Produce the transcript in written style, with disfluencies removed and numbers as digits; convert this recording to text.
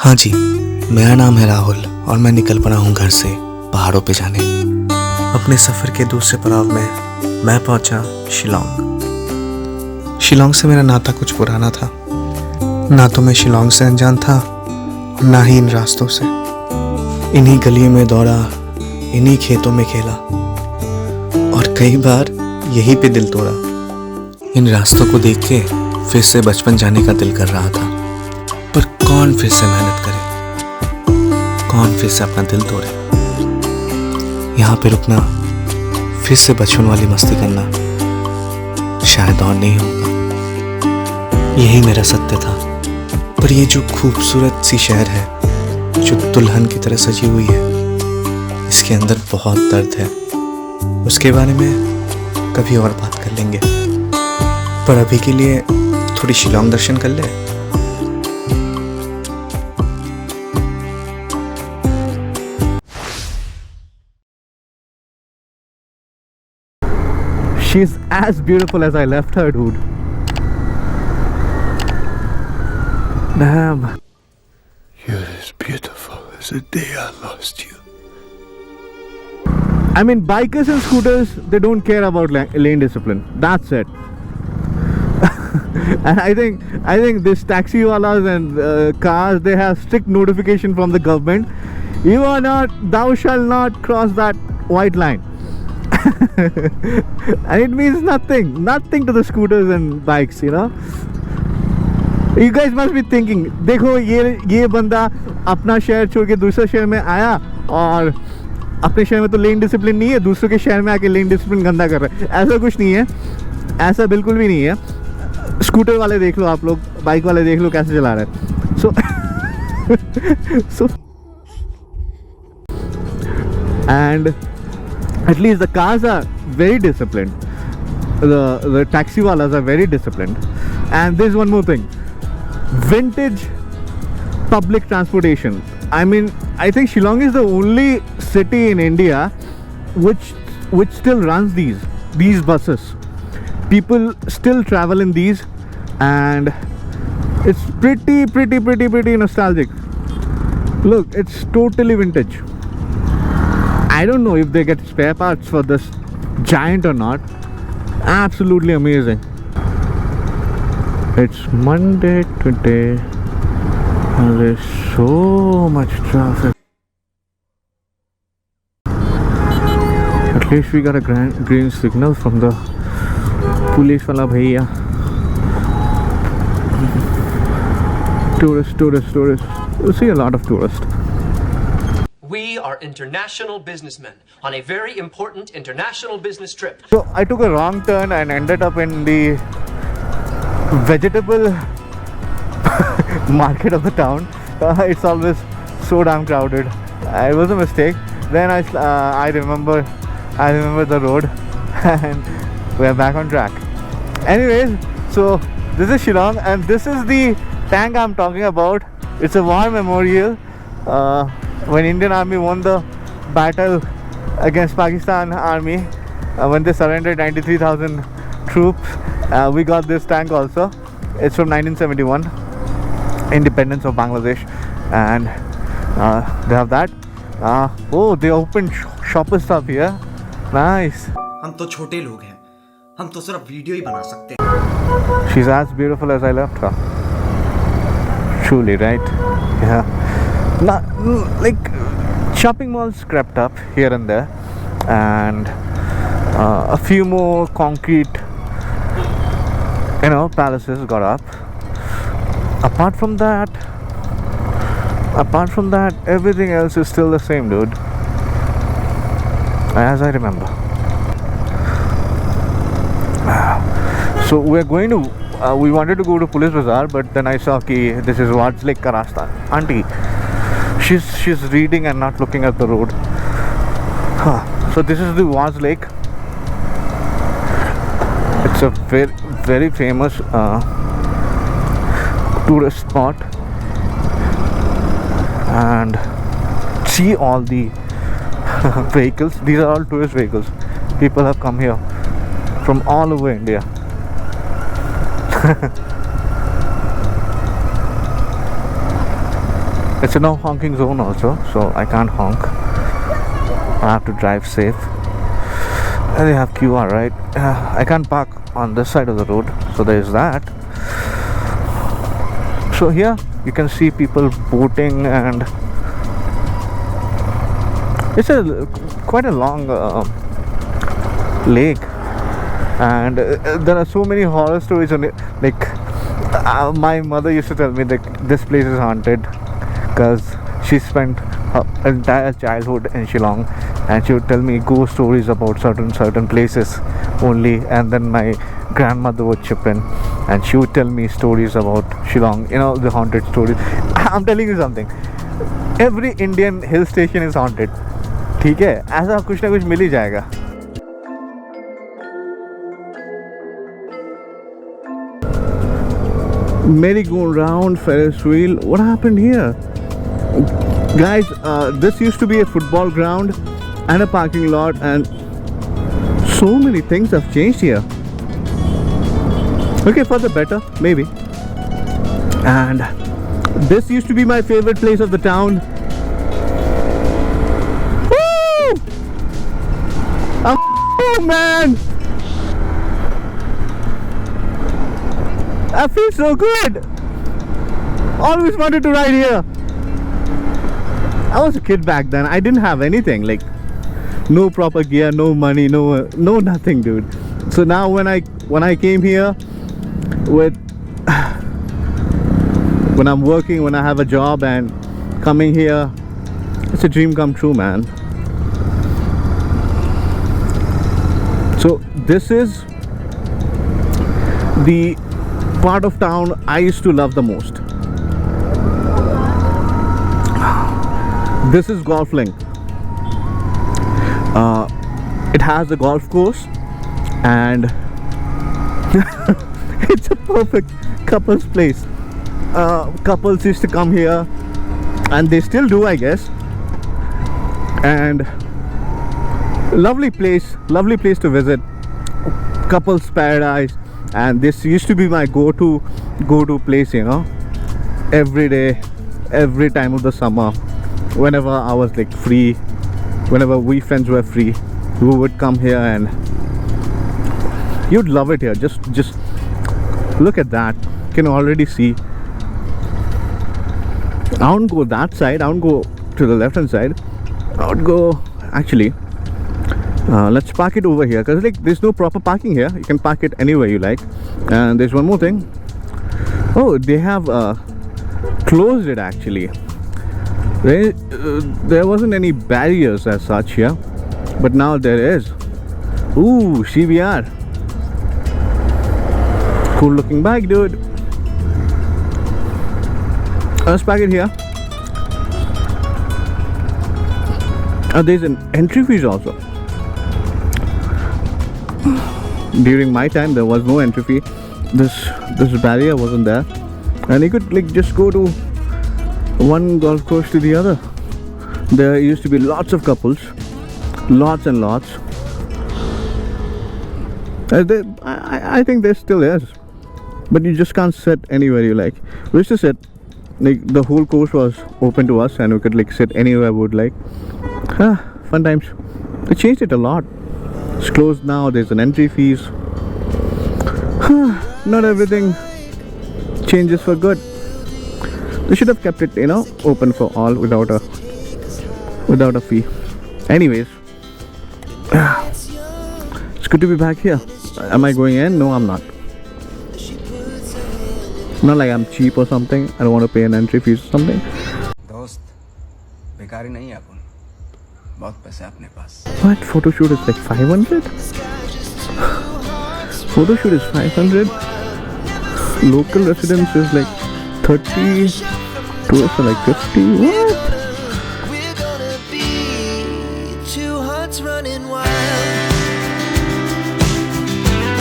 हाँ जी, मेरा नाम है राहुल और मैं निकल पड़ा हूँ घर से पहाड़ों पे जाने। अपने सफ़र के दूसरे पड़ाव में मैं पहुँचा शिलोंग। शिलोंग से मेरा नाता कुछ पुराना था। ना तो मैं शिलोंग से अनजान था और ना ही इन रास्तों से। इन्हीं गलियों में दौड़ा, इन्हीं खेतों में खेला और कई बार यहीं पे दिल तोड़ा। इन रास्तों को देख के फिर से बचपन जाने का दिल कर रहा था, पर कौन फिर से मेहनत करे, कौन फिर से अपना दिल तोड़े। यहाँ पे रुकना, फिर से बचपन वाली मस्ती करना शायद और नहीं होगा। यही मेरा सत्य था। पर ये जो खूबसूरत सी शहर है, जो दुल्हन की तरह सजी हुई है, इसके अंदर बहुत दर्द है। उसके बारे में कभी और बात कर लेंगे, पर अभी के लिए थोड़ी शिलोंग दर्शन कर ले। She's as beautiful as I left her, dude. Damn. You're as beautiful as the day I lost you. I mean, bikers and scooters, they don't care about lane discipline. That's it. And I think this taxi walas and cars, they have strict notification from the government. Thou shall not cross that white line. And it means nothing to the scooters and bikes, you know. You guys must be thinking, देखो ये बंदा अपना शहर छोड़ के दूसरे शहर में आया और अपने शहर में तो लेन डिसिप्लिन नहीं है, दूसरों के शहर में आके लेन डिसिप्लिन गंदा कर रहा है। ऐसा कुछ नहीं है, ऐसा बिल्कुल भी नहीं है। स्कूटर वाले देख लो आप लोग, बाइक वाले देख लो कैसे चला रहा है। so and at least the cars are very disciplined, the taxi walas are very disciplined. And there's one more thing, vintage public transportation. I mean, I think Shillong is the only city in India which still runs these buses. People still travel in these, and it's pretty nostalgic. Look, it's totally vintage. I don't know if they get spare parts for this giant or not. Absolutely amazing. It's Monday today and there's so much traffic. At least we got a green signal from the police wala bhaiya. Tourists. You see a lot of tourists. We are international businessmen on a very important international business trip. So I took a wrong turn and ended up in the vegetable market of the town. It's always so damn crowded. It was a mistake. Then I remember the road and we're back on track. Anyways, so this is Shillong and this is the tank I'm talking about. It's a war memorial. When Indian Army won the battle against Pakistan Army, when they surrendered 93,000 troops, we got this tank also. It's from 1971, independence of Bangladesh, and they have that. Oh, they opened shopper stuff here. Nice. हम तो छोटे लोग हैं, हम तो सिर्फ video ही बना सकते हैं। She's as beautiful as I left her. Truly, right? Yeah. Now, like shopping malls crept up here and there, and a few more concrete, palaces got up. Apart from that, everything else is still the same, dude. As I remember. So we're going to. We wanted to go to Police Bazaar, but then I saw ki this is Wards Lake ka rasta. Auntie, she's reading and not looking at the road. So this is the Wards Lake. It's a very famous tourist spot, and see all the vehicles. These are all tourist vehicles. People have come here from all over India. It's a no honking zone also, so I can't honk. I have to drive safe. And they have QR, right? I can't park on this side of the road, so there is that. So here you can see people boating, and it's quite a long lake, and there are so many horror stories on it. Like my mother used to tell me that this place is haunted because she spent her entire childhood in Shillong, and she would tell me ghost stories about certain places only, and then my grandmother would chip in and she would tell me stories about Shillong, you know, the haunted stories. I'm telling you something, every Indian hill station is haunted. ठीक है, ऐसा कुछ ना कुछ मिल ही जाएगा. Merry-go-round, Ferris wheel. What happened here? Guys, this used to be a football ground and a parking lot, and so many things have changed here. Okay, for the better, maybe. And this used to be my favorite place of the town. Woo! Oh man! I feel so good. Always wanted to ride here. I was a kid back then. I didn't have anything, like no proper gear, no money, no nothing, dude. So now when I came here with when I'm working, when I have a job and coming here, it's a dream come true, man. So this is the part of town I used to love the most. This is Golf Link. It has a golf course, and it's a perfect couples place. Couples used to come here, and they still do, I guess. And lovely place to visit. Couples paradise. And this used to be my go-to place, you know, every day, every time of the summer. Whenever I was like free, whenever we friends were free, we would come here, and you'd love it here. Just look at that. You can already see. I won't go that side. I won't go to the left hand side. I would go, actually, let's park it over here, because like there's no proper parking here. You can park it anywhere you like. And there's one more thing. Oh, they have closed it actually. There wasn't any barriers as such here, but now there is. Ooh, CBR. Cool looking bike, dude. Let's park it here. There's an entry fees also. During my time there was no entry fee. This barrier wasn't there, and you could like just go to one golf course to the other. There used to be lots of couples, lots and lots. I think there still is, but you just can't sit anywhere you like. We used to sit, like the whole course was open to us, and we could like sit anywhere we would like. Fun times. They changed it a lot. It's closed now. There's an entry fees. Not everything changes for good. They should have kept it, you know, open for all without a fee. Anyways, it's good to be back here. Am I going in? No, I'm not. Not like I'm cheap or something. I don't want to pay an entry fees or something. दोस्त बेकारी नहीं है अपन, बहुत पैसे अपने पास. What? Photo shoot is like 500? Photo shoot is 500. Local residence is like 30. Tourists are like 50. What?